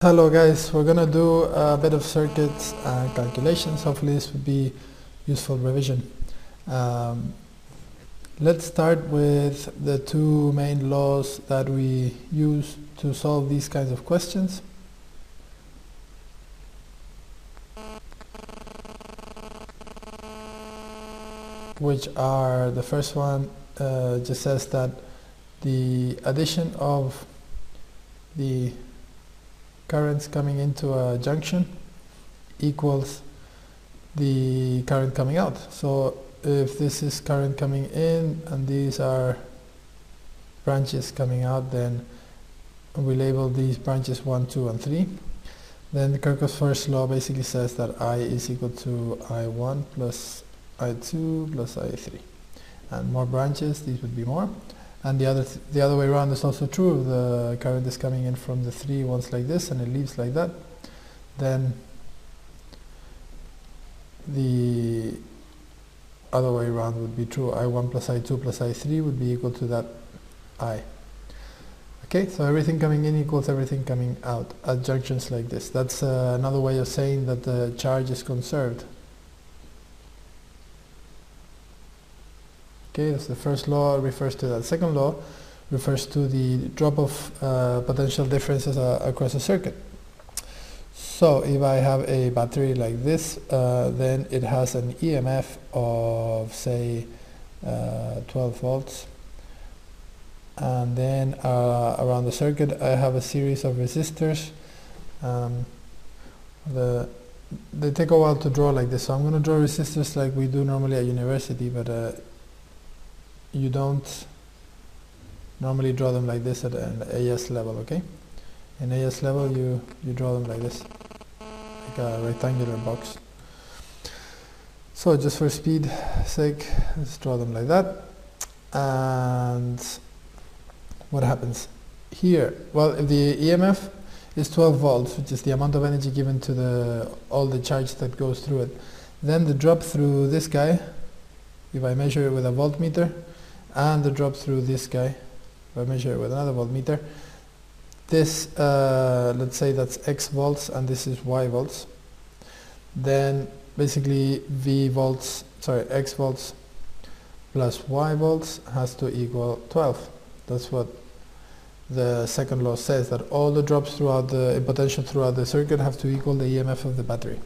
Hello guys, we're gonna do a bit of circuits and calculations. Hopefully this will be useful revision. Let's start with the two main laws that we use to solve these kinds of questions. Which are, the first one just says that the addition of the currents coming into a junction equals the current coming out. So if this is current coming in and these are branches coming out, then we label these branches 1, 2 and 3. Then Kirchhoff's first law basically says that I is equal to I1 plus I2 plus I3, and more branches, these would be more. And the other way around is also true. The current is coming in from the 3 once like this and it leaves like that. Then the other way around would be true. I1 plus I2 plus I3 would be equal to that I. Okay, so everything coming in equals everything coming out at junctions like this. That's another way of saying that the charge is conserved. Okay, that's the first law, refers to that. Second law refers to the drop of potential differences across a circuit. So if I have a battery like this, then it has an EMF of say 12 volts, and then around the circuit I have a series of resistors. They take a while to draw like this, so I'm going to draw resistors like we do normally at university, but you don't normally draw them like this at an AS level, okay? In AS level you draw them like this, like a rectangular box. So just for speed sake, let's draw them like that. And what happens here? Well, if the EMF is 12 volts, which is the amount of energy given to all the charge that goes through it, then the drop through this guy, if I measure it with a voltmeter, and the drop through this guy, if I measure it with another voltmeter, this let's say that's X volts and this is Y volts, then basically X volts plus Y volts has to equal 12. That's what the second law says, that all the drops throughout the potential throughout the circuit have to equal the EMF of the battery.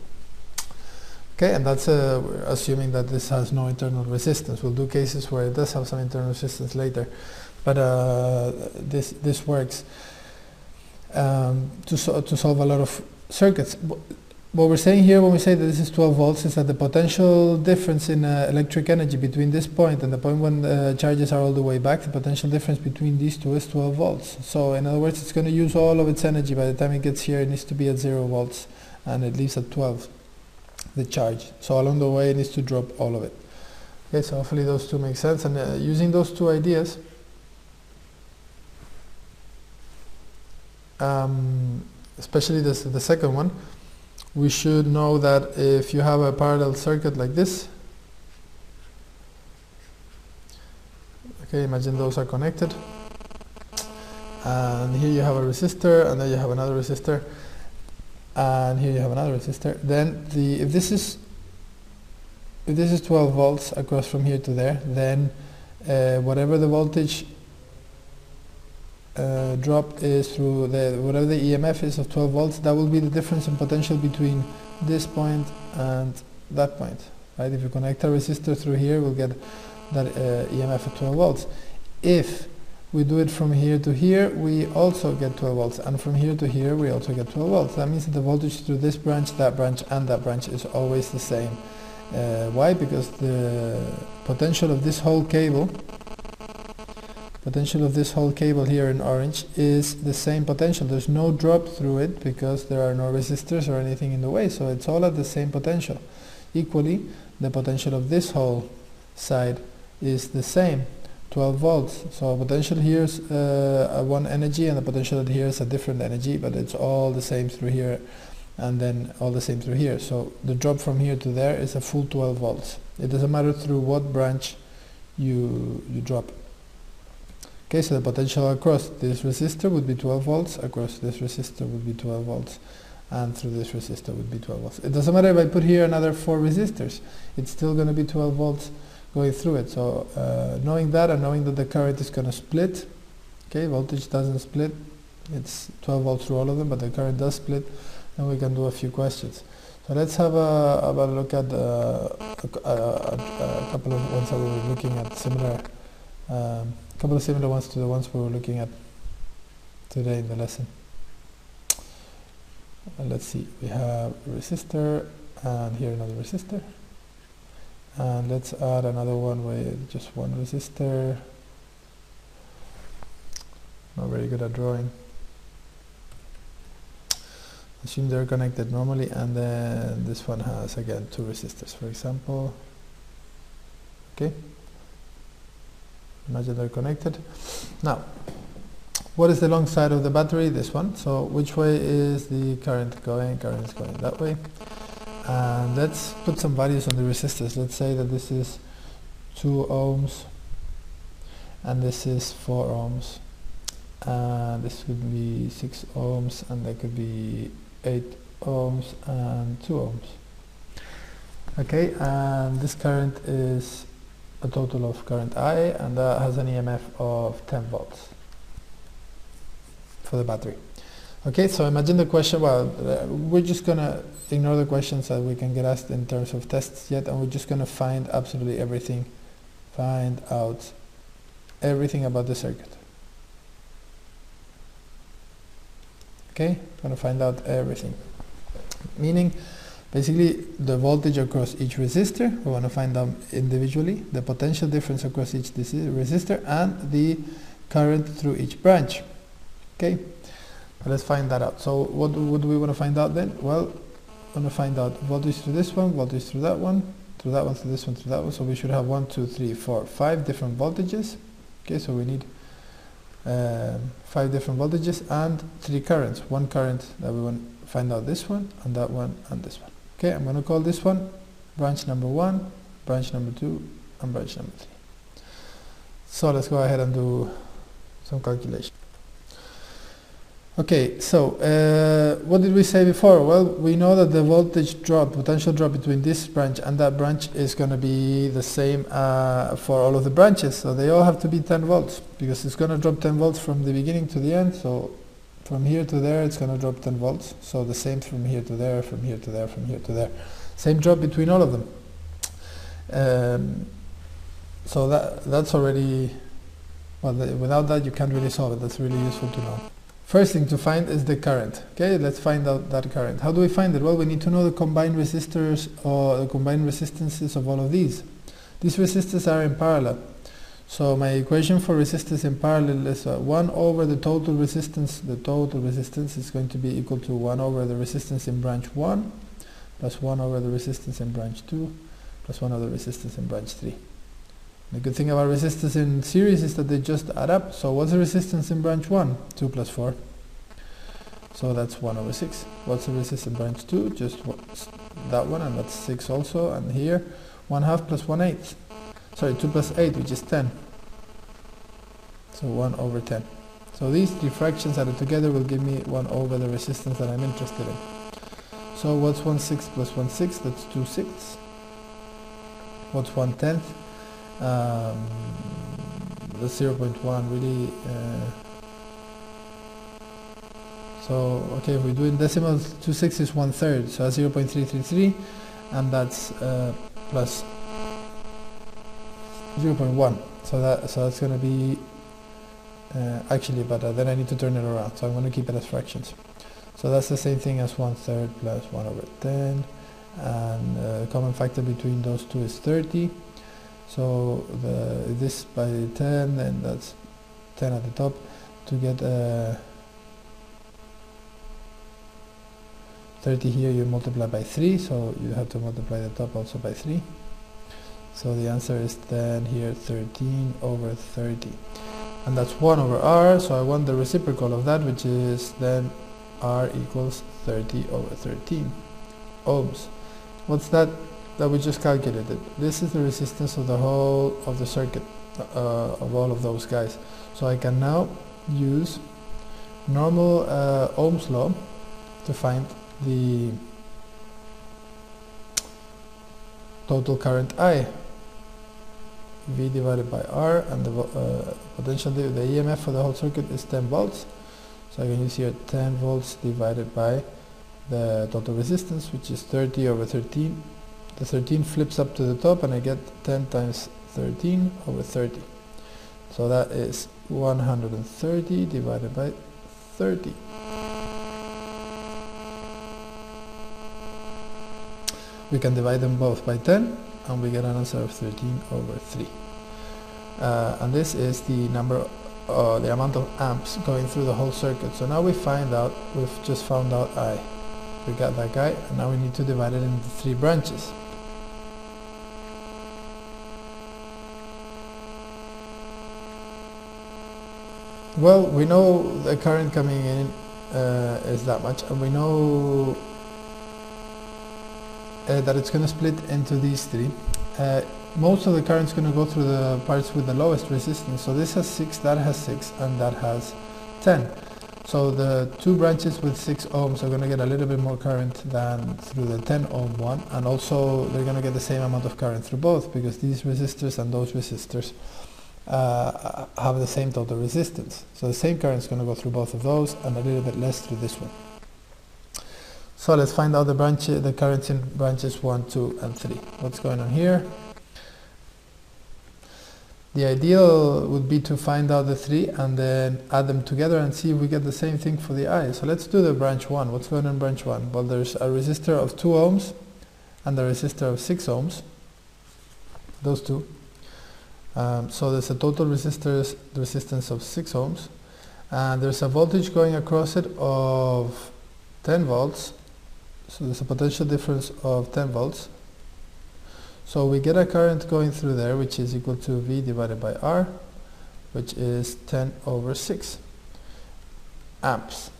Okay, and that's assuming that this has no internal resistance. We'll do cases where it does have some internal resistance later, but this works to solve a lot of circuits. What we're saying here when we say that this is 12 volts is that the potential difference in electric energy between this point and the point when the charges are all the way back, the potential difference between these two is 12 volts. So in other words, it's going to use all of its energy. By the time it gets here, it needs to be at 0 volts, and it leaves at 12. The charge. So along the way it needs to drop all of it. Okay, so hopefully those two make sense, and using those two ideas, especially the second one, we should know that if you have a parallel circuit like this, okay, imagine those are connected, and here you have a resistor, and then you have another resistor, and here you have another resistor. Then if this is 12 volts across from here to there, then whatever the voltage drop is through whatever the EMF is of 12 volts, that will be the difference in potential between this point and that point, right? If you connect a resistor through here, we'll get that EMF of 12 volts. If we do it from here to here, we also get 12 volts, and from here to here we also get 12 volts. That means that the voltage through this branch, that branch and that branch is always the same. Why? Because the potential of this whole cable here in orange is the same potential. There's no drop through it because there are no resistors or anything in the way, so it's all at the same potential. Equally, the potential of this whole side is the same, 12 volts. So potential here is one energy, and the potential here is a different energy, but it's all the same through here, and then all the same through here. So the drop from here to there is a full 12 volts. It doesn't matter through what branch you drop. Okay, so the potential across this resistor would be 12 volts, across this resistor would be 12 volts, and through this resistor would be 12 volts. It doesn't matter if I put here another 4 resistors, it's still going to be 12 volts going through it. So knowing that, and knowing that the current is going to split, okay, voltage doesn't split, it's 12 volts through all of them, but the current does split, then we can do a few questions. So let's have a look at a couple of ones that we were looking at, similar, couple of similar ones to the ones we were looking at today in the lesson. Let's see, we have a resistor, and here another resistor, and let's add another one with just one resistor. Not very good at drawing. Assume they're connected normally, and then this one has again 2 resistors, for example. Okay, imagine they're connected. Now, what is the long side of the battery? This one. So which way is the current going? Current is going that way. And let's put some values on the resistors. Let's say that this is 2 ohms and this is 4 ohms, and this could be 6 ohms, and that could be 8 ohms and 2 ohms. Okay, and this current is a total of current I, and that has an EMF of 10 volts for the battery. Okay, so imagine the question, well, we're just gonna ignore the questions that we can get asked in terms of tests yet, and we're just gonna find absolutely everything, find out everything about the circuit. Okay, gonna find out everything, meaning basically the voltage across each resistor, we want to find them individually, the potential difference across each resistor, and the current through each branch. Okay, let's find that out. So what do we want to find out then? Well, we want to find out voltage through this one, voltage through that one, through that one, through this one, through that one. So we should have 1, 2, 3, 4, 5 different voltages. Okay, so we need 5 different voltages and 3 currents. One current that we want to find out, this one, and that one, and this one. Okay, I'm going to call this one branch number 1, branch number 2, and branch number 3. So let's go ahead and do some calculation. Okay, so what did we say before? Well, we know that the voltage drop, potential drop between this branch and that branch is going to be the same for all of the branches. So they all have to be 10 volts because it's going to drop 10 volts from the beginning to the end. So from here to there, it's going to drop 10 volts. So the same from here to there, from here to there, from here to there. Same drop between all of them. So that's already, well, without that you can't really solve it. That's really useful to know. First thing to find is the current. Okay, let's find out that current. How do we find it? Well, we need to know the combined resistors or the combined resistances of all of these. These resistors are in parallel. So my equation for resistors in parallel is 1 over the total resistance. The total resistance is going to be equal to 1 over the resistance in branch 1 plus 1 over the resistance in branch 2 plus 1 over the resistance in branch 3. The good thing about resistors in series is that they just add up. So what's the resistance in branch 1? 2 plus 4. So that's 1 over 6. What's the resistance in branch 2? Just that one, and that's 6 also. And here, 1/2 plus 1/8. Sorry, 2 plus 8, which is 10. So 1 over 10. So these 3 fractions added together will give me 1 over the resistance that I'm interested in. So what's 1/6 plus 1/6? That's 2/6. What's 1/10? That's 0.1 really. So okay, if we do in decimals, 2/6 is 1/3, so that's 0.333, and that's plus 0.1. So that's going to be actually, but then I need to turn it around, so I'm going to keep it as fractions. So that's the same thing as 1/3 plus 1 over 10, and the common factor between those two is 30. So this by 10, then that's 10 at the top. To get 30 here, you multiply by 3, so you have to multiply the top also by 3. So the answer is then here 13 over 30. And that's 1 over r, so I want the reciprocal of that, which is then r equals 30 over 13 ohms. What's that we just calculated? This is the resistance of the whole of the circuit. of all of those guys. So I can now use normal Ohm's law to find the total current I. V divided by R, and the potential, the EMF for the whole circuit is 10 volts. So I can use here 10 volts divided by the total resistance, which is 30 over 13. The 13 flips up to the top and I get 10 times 13 over 30. So that is 130 divided by 30. We can divide them both by 10 and we get an answer of 13 over 3. And this is the number, the amount of amps going through the whole circuit. So now we've just found out I. We got that guy, and now we need to divide it into 3 branches. Well, we know the current coming in is that much, and we know that it's going to split into these 3. Most of the current is going to go through the parts with the lowest resistance. So this has 6, that has 6, and that has 10. So the 2 branches with 6 ohms are going to get a little bit more current than through the 10 ohm one, and also they're going to get the same amount of current through both, because these resistors and those resistors have the same total resistance. So the same current is going to go through both of those, and a little bit less through this one. So let's find out the currents in branches 1, 2, and 3. What's going on here? The ideal would be to find out the 3 and then add them together and see if we get the same thing for the I. So let's do the branch 1. What's going on in branch 1? Well, there's a resistor of 2 ohms and a resistor of 6 ohms. Those two. So there's a total resistance of 6 ohms. And there's a voltage going across it of 10 volts. So there's a potential difference of 10 volts. So we get a current going through there, which is equal to V divided by R, which is 10 over 6 amps.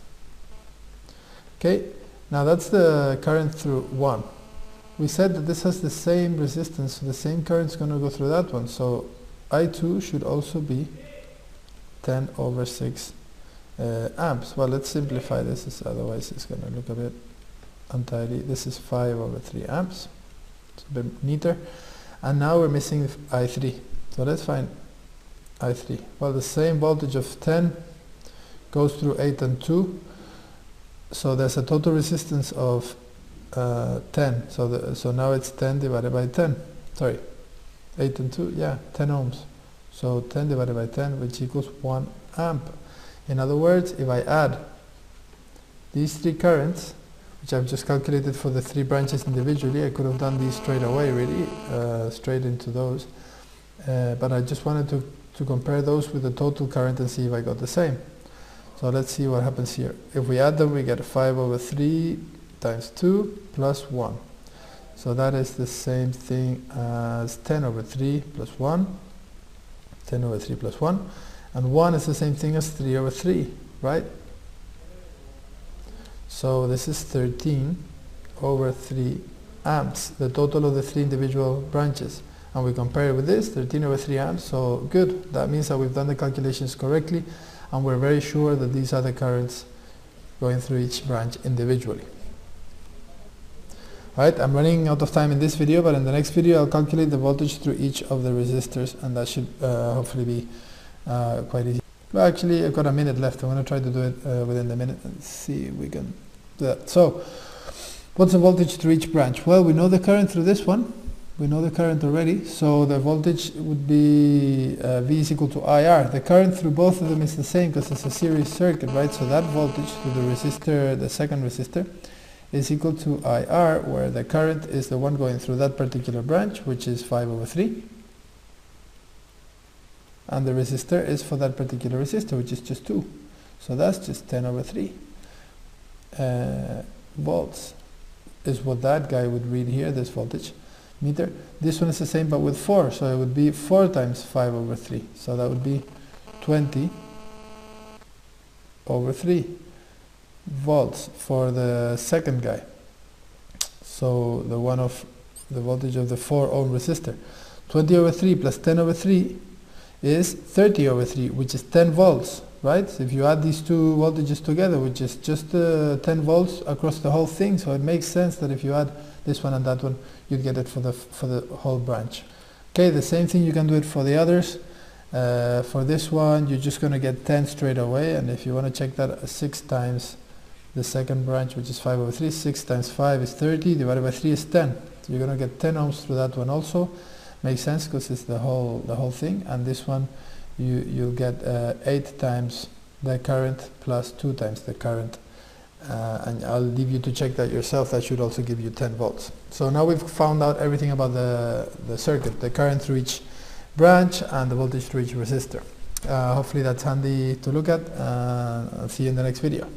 Okay, now that's the current through 1. We said that this has the same resistance, so the same current is going to go through that one. So I2 should also be 10 over 6 amps. Well, let's simplify this, otherwise it's going to look a bit untidy. This is 5 over 3 amps. It's a bit neater. And now we're missing I3. So let's find I3. Well, the same voltage of 10 goes through 8 and 2. So there's a total resistance of 10. So now it's 10 divided by 10. Sorry, 8 and 2, yeah, 10 ohms. So 10 divided by 10, which equals 1 amp. In other words, if I add these 3 currents, which I've just calculated for the 3 branches individually, I could have done these straight away, really, straight into those. But I just wanted to compare those with the total current and see if I got the same. So let's see what happens here. If we add them, we get 5 over 3 times 2 plus 1. So that is the same thing as 10 over 3 plus 1. 10 over 3 plus 1. And 1 is the same thing as 3 over 3, right? So this is 13 over 3 amps, the total of the 3 individual branches. And we compare it with this, 13 over 3 amps, so good. That means that we've done the calculations correctly, and we're very sure that these are the currents going through each branch individually. Alright, I'm running out of time in this video, but in the next video I'll calculate the voltage through each of the resistors, and that should hopefully be quite easy. Well, actually, I've got a minute left. I'm going to try to do it within the minute and see if we can do that. So, what's the voltage through each branch? Well, we know the current through this one. We know the current already. So the voltage would be V is equal to IR. The current through both of them is the same because it's a series circuit, right? So that voltage through the resistor, the second resistor, is equal to IR, where the current is the one going through that particular branch, which is 5 over 3. And the resistor is for that particular resistor, which is just 2. So that's just 10 over 3 volts is what that guy would read here, this voltage meter. This one is the same but with 4, so it would be 4 times 5 over 3. So that would be 20 over 3 volts for the second guy. So the voltage of the 4 ohm resistor. 20 over 3 plus 10 over 3 is 30 over 3, which is 10 volts, right? So if you add these two voltages together, which is just 10 volts across the whole thing, so it makes sense that if you add this one and that one, you'd get it for the whole branch. Okay, the same thing you can do it for the others. For this one, you're just going to get 10 straight away, and if you want to check that, 6 times the second branch, which is 5 over 3, 6 times 5 is 30, divided by 3 is 10. So you're going to get 10 ohms through that one also. Makes sense because it's the whole thing. And this one, you'll get 8 times the current plus 2 times the current. And I'll leave you to check that yourself. That should also give you 10 volts. So now we've found out everything about the circuit, the current through each branch and the voltage through each resistor. Hopefully that's handy to look at. I'll see you in the next video.